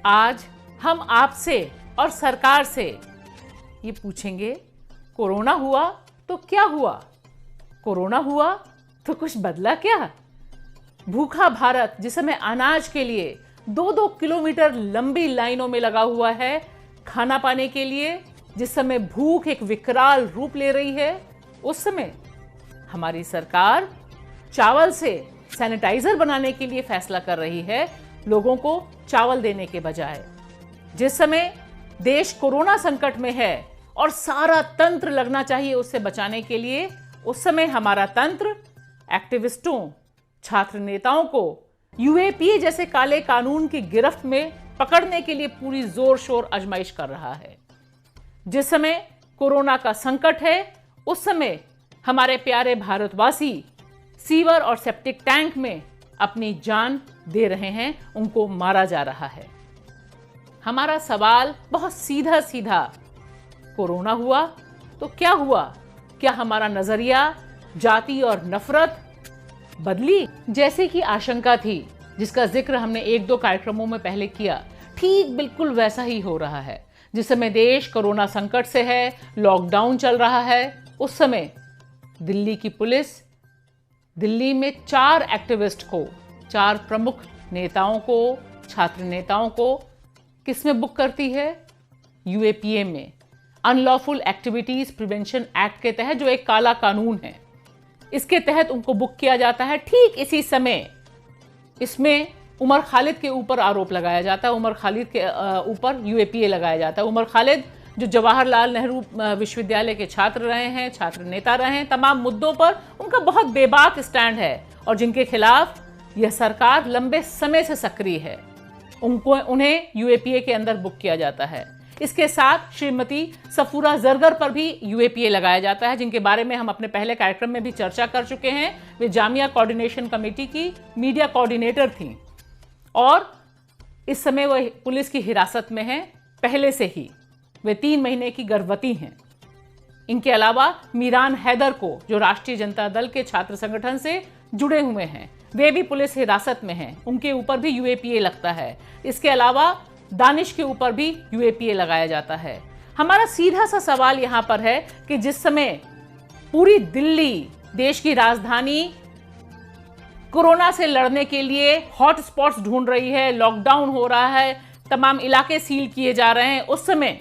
आज हम आपसे और सरकार से ये पूछेंगे, कोरोना हुआ तो क्या हुआ? कोरोना हुआ तो कुछ बदला क्या? भूखा भारत जिस समय अनाज के लिए 2-2 किलोमीटर लंबी लाइनों में लगा हुआ है खाना पाने के लिए, जिस समय भूख एक विकराल रूप ले रही है, उस समय हमारी सरकार चावल से सैनिटाइजर बनाने के लिए फैसला कर रही है, लोगों को चावल देने के बजाय। जिस समय देश कोरोना संकट में है और सारा तंत्र लगना चाहिए उससे बचाने के लिए, उस समय हमारा तंत्र एक्टिविस्टों, छात्र नेताओं को यूएपीए जैसे काले कानून की गिरफ्त में पकड़ने के लिए पूरी जोर शोर आजमाइश कर रहा है। जिस समय कोरोना का संकट है, उस समय हमारे प्यारे भारतवासी सीवर और सेप्टिक टैंक में अपनी जान दे रहे हैं, उनको मारा जा रहा है। हमारा सवाल बहुत सीधा सीधा, कोरोना हुआ तो क्या हुआ? क्या हमारा नजरिया जाति और नफरत बदली? जैसे कि आशंका थी, जिसका जिक्र हमने 1-2 कार्यक्रमों में पहले किया, ठीक बिल्कुल वैसा ही हो रहा है। जिस समय देश कोरोना संकट से है, लॉकडाउन चल रहा है, उस समय दिल्ली की पुलिस दिल्ली में 4 एक्टिविस्ट को, 4 प्रमुख नेताओं को, छात्र नेताओं को किस में बुक करती है? यूएपीए में, अनलॉफुल एक्टिविटीज प्रिवेंशन एक्ट के तहत, जो एक काला कानून है, इसके तहत उनको बुक किया जाता है। ठीक इसी समय इसमें उमर खालिद के ऊपर आरोप लगाया जाता है, उमर खालिद के ऊपर यूएपीए लगाया जाता है। उमर खालिद जो जवाहरलाल नेहरू विश्वविद्यालय के छात्र रहे हैं, छात्र नेता रहे हैं, तमाम मुद्दों पर उनका बहुत बेबाक स्टैंड है और जिनके खिलाफ यह सरकार लंबे समय से सक्रिय है, उन्हें यूएपीए के अंदर बुक किया जाता है। इसके साथ श्रीमती सफूरा जरगर पर भी यूएपीए लगाया जाता है, जिनके बारे में हम अपने पहले कार्यक्रम में भी चर्चा कर चुके हैं। वे जामिया कोऑर्डिनेशन कमेटी की मीडिया कोऑर्डिनेटर थीं और इस समय वह पुलिस की हिरासत में हैं पहले से ही। वे 3 महीने की गर्भवती हैं। इनके अलावा मीरान हैदर को, जो राष्ट्रीय जनता दल के छात्र संगठन से जुड़े हुए हैं, वे भी पुलिस हिरासत में हैं, उनके ऊपर भी यूएपीए लगता है। इसके अलावा दानिश के ऊपर भी यूएपीए लगाया जाता है। हमारा सीधा सा सवाल यहां पर है कि जिस समय पूरी दिल्ली, देश की राजधानी, कोरोना से लड़ने के लिए हॉटस्पॉट्स ढूंढ रही है, लॉकडाउन हो रहा है, तमाम इलाके सील किए जा रहे हैं, उस समय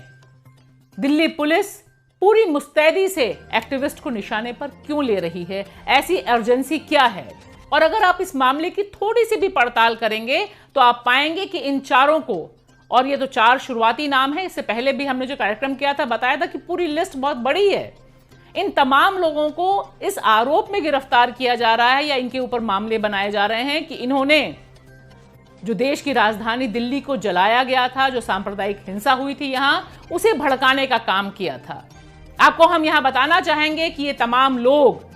दिल्ली पुलिस पूरी मुस्तैदी से एक्टिविस्ट को निशाने पर क्यों ले रही है? ऐसी अर्जेंसी क्या है? और अगर आप इस मामले की थोड़ी सी भी पड़ताल करेंगे तो आप पाएंगे कि इन चारों को, और ये तो 4 शुरुआती नाम है, इससे पहले भी हमने जो कार्यक्रम किया था बताया था कि पूरी लिस्ट बहुत बड़ी है, इन तमाम लोगों को इस आरोप में गिरफ्तार किया जा रहा है या इनके ऊपर मामले बनाए जा रहे हैं कि इन्होंने जो देश की राजधानी दिल्ली को जलाया गया था, जो सांप्रदायिक हिंसा हुई थी यहां, उसे भड़काने का काम किया था। आपको हम यहां बताना चाहेंगे कि ये तमाम लोग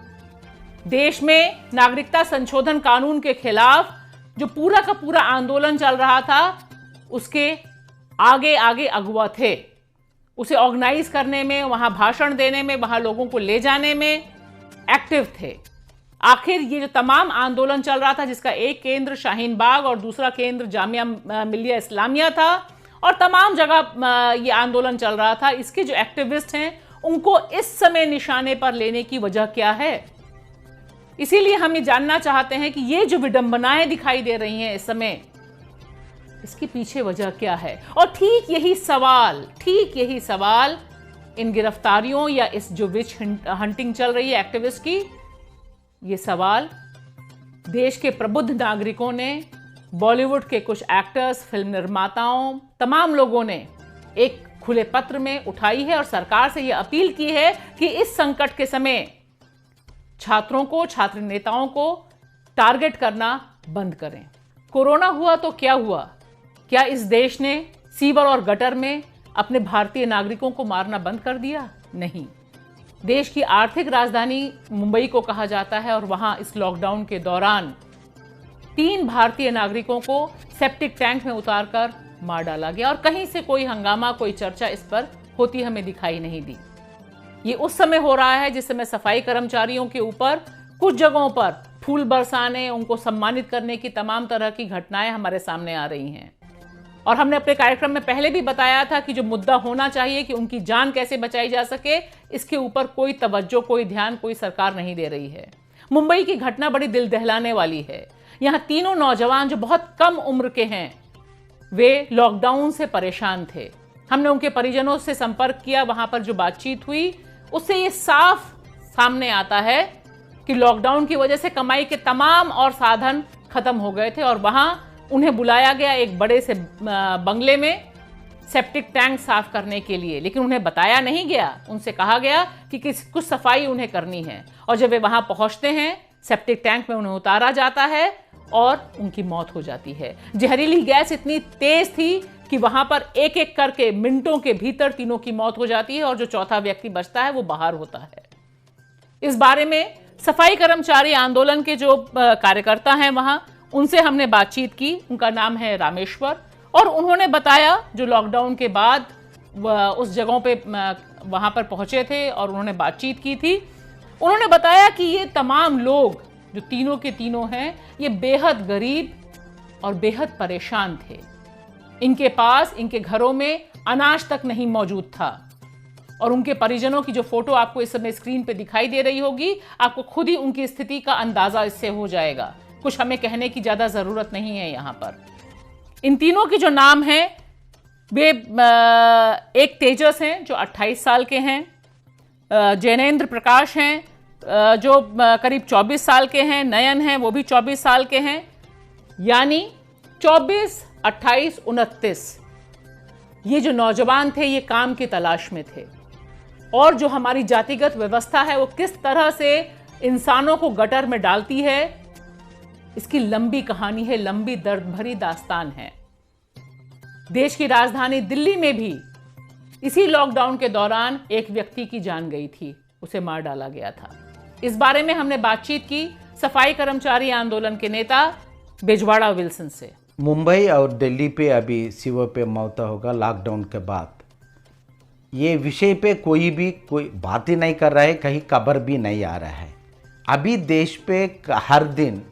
देश में नागरिकता संशोधन कानून के खिलाफ जो पूरा का पूरा आंदोलन चल रहा था, उसके आगे आगे अगुवा थे। उसे ऑर्गेनाइज करने में, वहां भाषण देने में, वहां लोगों को ले जाने में एक्टिव थे। आखिर ये जो तमाम आंदोलन चल रहा था, जिसका एक केंद्र शाहीन बाग और दूसरा केंद्र जामिया मिलिया इस्लामिया था, और तमाम जगह ये आंदोलन चल रहा था, इसके जो एक्टिविस्ट हैं उनको इस समय निशाने पर लेने की वजह क्या है? इसीलिए हम ये जानना चाहते हैं कि ये जो विडंबनाएं दिखाई दे रही हैं इस समय, इसके पीछे वजह क्या है? और ठीक यही सवाल इन गिरफ्तारियों या इस जो विच हंटिंग चल रही है एक्टिविस्ट की, ये सवाल देश के प्रबुद्ध नागरिकों ने, बॉलीवुड के कुछ एक्टर्स, फिल्म निर्माताओं, तमाम लोगों ने एक खुले पत्र में उठाई है और सरकार से यह अपील की है कि इस संकट के समय छात्रों को, छात्र नेताओं को टारगेट करना बंद करें। कोरोना हुआ तो क्या हुआ? क्या इस देश ने सीवर और गटर में अपने भारतीय नागरिकों को मारना बंद कर दिया? नहीं। देश की आर्थिक राजधानी मुंबई को कहा जाता है और वहां इस लॉकडाउन के दौरान 3 भारतीय नागरिकों को सेप्टिक टैंक में उतारकर मार डाला गया और कहीं से कोई हंगामा, कोई चर्चा इस पर होती हमें दिखाई नहीं दी। ये उस समय हो रहा है जिस समय सफाई कर्मचारियों के ऊपर कुछ जगहों पर फूल बरसाने, उनको सम्मानित करने की तमाम तरह की घटनाएं हमारे सामने आ रही हैं। और हमने अपने कार्यक्रम में पहले भी बताया था कि जो मुद्दा होना चाहिए कि उनकी जान कैसे बचाई जा सके, इसके ऊपर कोई तवज्जो, कोई ध्यान कोई सरकार नहीं दे रही है। मुंबई की घटना बड़ी दिल दहलाने वाली है। यहाँ तीनों नौजवान जो बहुत कम उम्र के हैं, वे लॉकडाउन से परेशान थे। हमने उनके परिजनों से संपर्क किया, वहां पर जो बातचीत हुई उससे ये साफ सामने आता है कि लॉकडाउन की वजह से कमाई के तमाम और साधन खत्म हो गए थे और वहां उन्हें बुलाया गया एक बड़े से बंगले में सेप्टिक टैंक साफ करने के लिए, लेकिन उन्हें बताया नहीं गया। उनसे कहा गया कि कुछ सफाई उन्हें करनी है और जब वे वहां पहुंचते हैं सेप्टिक टैंक में उन्हें उतारा जाता है और उनकी मौत हो जाती है। जहरीली गैस इतनी तेज थी कि वहां पर एक एक करके मिनटों के भीतर तीनों की मौत हो जाती है और जो चौथा व्यक्ति बचता है वो बाहर होता है। इस बारे में सफाई कर्मचारी आंदोलन के जो कार्यकर्ता हैं वहां, उनसे हमने बातचीत की। उनका नाम है रामेश्वर और उन्होंने बताया जो लॉकडाउन के बाद उस जगहों पे वहां पर पहुंचे थे और उन्होंने बातचीत की थी। उन्होंने बताया कि ये तमाम लोग जो तीनों के तीनों हैं, ये बेहद गरीब और बेहद परेशान थे। इनके पास, इनके घरों में अनाज तक नहीं मौजूद था और उनके परिजनों की जो फोटो आपको इस समय स्क्रीन पे दिखाई दे रही होगी, आपको खुद ही उनकी स्थिति का अंदाजा इससे हो जाएगा। कुछ हमें कहने की ज्यादा जरूरत नहीं है। यहाँ पर इन तीनों के जो नाम हैं, वे एक तेजस हैं जो 28 साल के हैं, जैनेन्द्र प्रकाश हैं जो करीब 24 साल के हैं, नयन हैं वो भी 24 साल के हैं, यानी 24, 28, 29 ये जो नौजवान थे ये काम की तलाश में थे। और जो हमारी जातिगत व्यवस्था है वो किस तरह से इंसानों को गटर में डालती है, इसकी लंबी कहानी है, लंबी दर्द भरी दास्तान है। देश की राजधानी दिल्ली में भी इसी लॉकडाउन के दौरान एक व्यक्ति की जान गई थी, उसे मार डाला गया था। इस बारे में हमने बातचीत की सफाई कर्मचारी आंदोलन के नेता बिजवाड़ा विल्सन से। मुंबई और दिल्ली पे अभी सीओ पे मौत होगा लॉकडाउन के बाद, ये विषय पे कोई बात ही नहीं कर रहा है, कहीं खबर भी नहीं आ रहा है। अभी देश पे हर दिन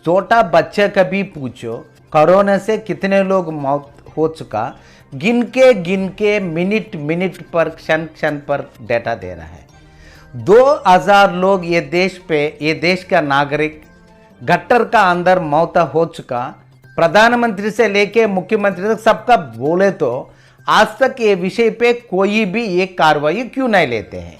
छोटा बच्चे का भी पूछो कोरोना से कितने लोग मौत हो चुका, गिन के मिनट पर क्षण पर डेटा दे रहा है। 2000 लोग ये देश का नागरिक गट्टर का अंदर मौत हो चुका। प्रधानमंत्री से लेके मुख्यमंत्री तक सबका बोले तो आज तक ये विषय पे कोई भी एक कार्रवाई क्यों नहीं लेते हैं।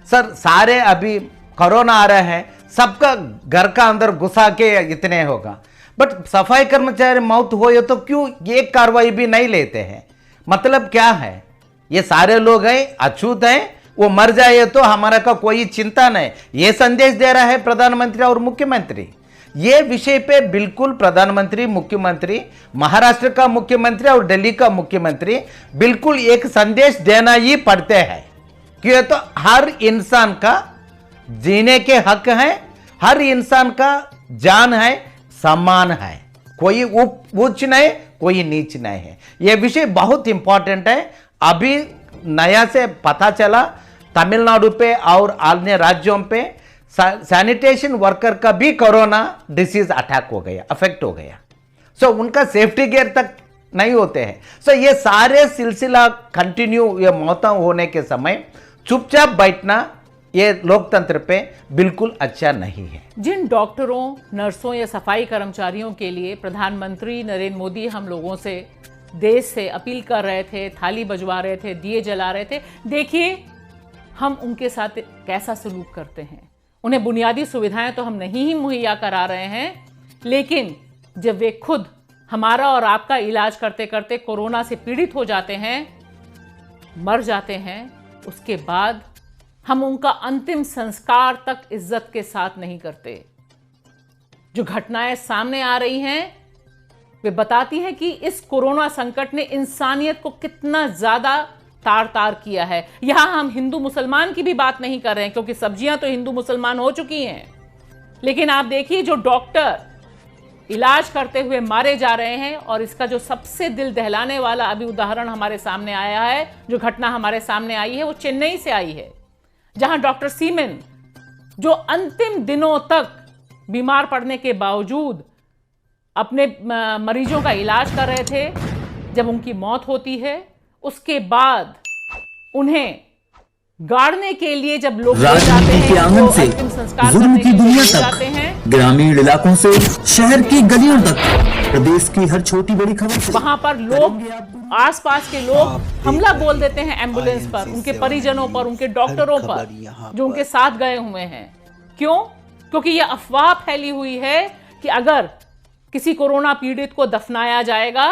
सर सारे अभी कोरोना आ रहा है, सबका घर का अंदर घुसा के इतने होगा, बट सफाई कर्मचारी मौत हो तो क्यों एक कार्रवाई भी नहीं लेते हैं। मतलब क्या है, ये सारे लोग हैं अछूत हैं, वो मर जाए तो हमारा का कोई चिंता नहीं, ये संदेश दे रहा है प्रधानमंत्री और मुख्यमंत्री। ये विषय पे बिल्कुल प्रधानमंत्री, मुख्यमंत्री, महाराष्ट्र का मुख्यमंत्री और दिल्ली का मुख्यमंत्री बिल्कुल एक संदेश देना ही पड़ते हैं कि तो हर इंसान का जीने के हक है, हर इंसान का जान है, सम्मान है, कोई ऊंच नहीं, कोई नीच नहीं है। यह विषय बहुत इंपॉर्टेंट है। अभी नया से पता चला तमिलनाडु पे और अन्य राज्यों पे सैनिटेशन वर्कर का भी कोरोना डिसीज अटैक हो गया, अफेक्ट हो गया। सो उनका सेफ्टी गियर तक नहीं होते हैं। सो ये सारे सिलसिला कंटिन्यू, ये मौतें होने के समय चुपचाप बैठना ये लोकतंत्र पे बिल्कुल अच्छा नहीं है। जिन डॉक्टरों, नर्सों या सफाई कर्मचारियों के लिए प्रधानमंत्री नरेंद्र मोदी हम लोगों से, देश से अपील कर रहे थे, थाली बजवा रहे थे, दिए जला रहे थे, देखिए हम उनके साथ कैसा सलूक करते हैं। उन्हें बुनियादी सुविधाएं तो हम नहीं ही मुहैया करा रहे हैं, लेकिन जब वे खुद हमारा और आपका इलाज करते करते कोरोना से पीड़ित हो जाते हैं, मर जाते हैं, उसके बाद हम उनका अंतिम संस्कार तक इज्जत के साथ नहीं करते। जो घटनाएं सामने आ रही हैं वे बताती हैं कि इस कोरोना संकट ने इंसानियत को कितना ज्यादा तार तार किया है। यहां हम हिंदू मुसलमान की भी बात नहीं कर रहे हैं, क्योंकि सब्जियां तो हिंदू मुसलमान हो चुकी हैं, लेकिन आप देखिए जो डॉक्टर इलाज करते हुए मारे जा रहे हैं। और इसका जो सबसे दिल दहलाने वाला अभी उदाहरण हमारे सामने आया है, जो घटना हमारे सामने आई है, वो चेन्नई से आई है, जहां डॉक्टर सीमेन जो अंतिम दिनों तक बीमार पड़ने के बावजूद अपने मरीजों का इलाज कर रहे थे, जब उनकी मौत होती है उसके बाद उन्हें गाड़ने के लिए जब लोग ले जाते राजनीति के हैं, आंगन तो से अंतिम संस्कार जुर्म करने की के लिए दुनिया ले तक, जाते हैं। ग्रामीण इलाकों से शहर की गलियों तक, प्रदेश की हर छोटी बड़ी खबर से वहां पर लोग, आसपास के लोग हमला बोल देते हैं एम्बुलेंस पर, उनके परिजनों पर, उनके डॉक्टरों पर जो उनके साथ गए हुए हैं। क्यों? क्योंकि यह अफवाह फैली हुई है कि अगर किसी कोरोना पीड़ित को दफनाया जाएगा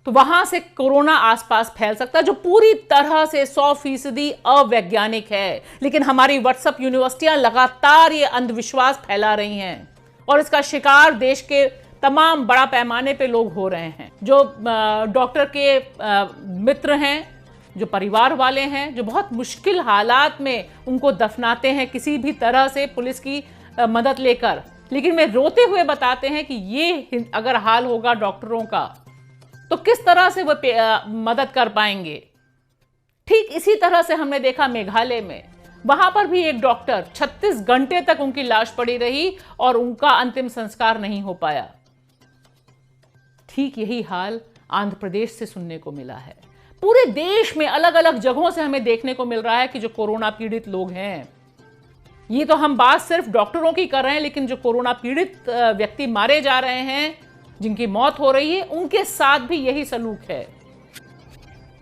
तो वहां से कोरोना आसपास फैल सकता है, जो पूरी तरह से 100% अवैज्ञानिक है। लेकिन हमारी व्हाट्सएप यूनिवर्सिटियां लगातार ये अंधविश्वास फैला रही हैं और इसका शिकार देश के तमाम बड़ा पैमाने पे लोग हो रहे हैं। जो डॉक्टर के मित्र हैं, जो परिवार वाले हैं, जो बहुत मुश्किल हालात में उनको दफनाते हैं किसी भी तरह से पुलिस की मदद लेकर, लेकिन वे रोते हुए बताते हैं कि ये अगर हाल होगा डॉक्टरों का तो किस तरह से वो मदद कर पाएंगे। ठीक इसी तरह से हमने देखा मेघालय में, वहां पर भी एक डॉक्टर 36 घंटे तक उनकी लाश पड़ी रही और उनका अंतिम संस्कार नहीं हो पाया। ठीक यही हाल आंध्र प्रदेश से सुनने को मिला है। पूरे देश में अलग अलग जगहों से हमें देखने को मिल रहा है कि जो कोरोना पीड़ित लोग हैं, ये तो हम बात सिर्फ डॉक्टरों की कर रहे हैं, लेकिन जो कोरोना पीड़ित व्यक्ति मारे जा रहे हैं, जिनकी मौत हो रही है, उनके साथ भी यही सलूक है।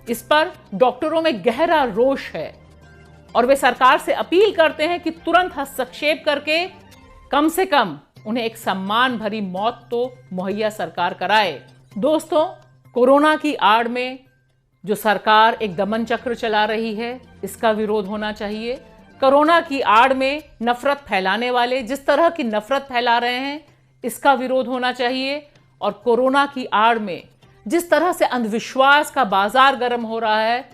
इस पर डॉक्टरों में गहरा रोष है और वे सरकार से अपील करते हैं कि तुरंत हस्तक्षेप करके कम से कम उन्हें एक सम्मान भरी मौत तो मुहैया सरकार कराए। दोस्तों, कोरोना की आड़ में जो सरकार एक दमन चक्र चला रही है, इसका विरोध होना चाहिए। कोरोना की आड़ में नफरत फैलाने वाले जिस तरह की नफरत फैला रहे हैं, इसका विरोध होना चाहिए। और कोरोना की आड़ में जिस तरह से अंधविश्वास का बाजार गर्म हो रहा है,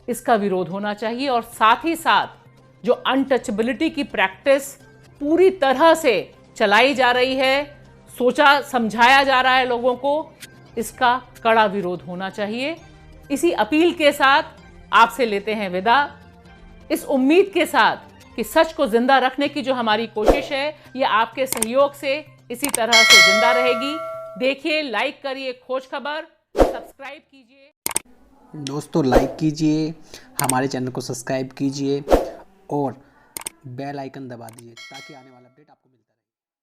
इसका विरोध होना चाहिए। और साथ ही साथ जो अनटचेबिलिटी की प्रैक्टिस पूरी तरह से चलाई जा रही है, सोचा समझाया जा रहा है लोगों को, इसका कड़ा विरोध होना चाहिए। इसी अपील के साथ आपसे लेते हैं विदा, इस उम्मीद के साथ कि सच को जिंदा रखने की जो हमारी कोशिश है, ये आपके सहयोग से इसी तरह से जिंदा रहेगी। देखिए, लाइक करिए खोज खबर, सब्सक्राइब कीजिए। दोस्तों, लाइक कीजिए, हमारे चैनल को सब्सक्राइब कीजिए और बेल आइकन दबा दीजिए ताकि आने वाला अपडेट आपको मिलता रहे।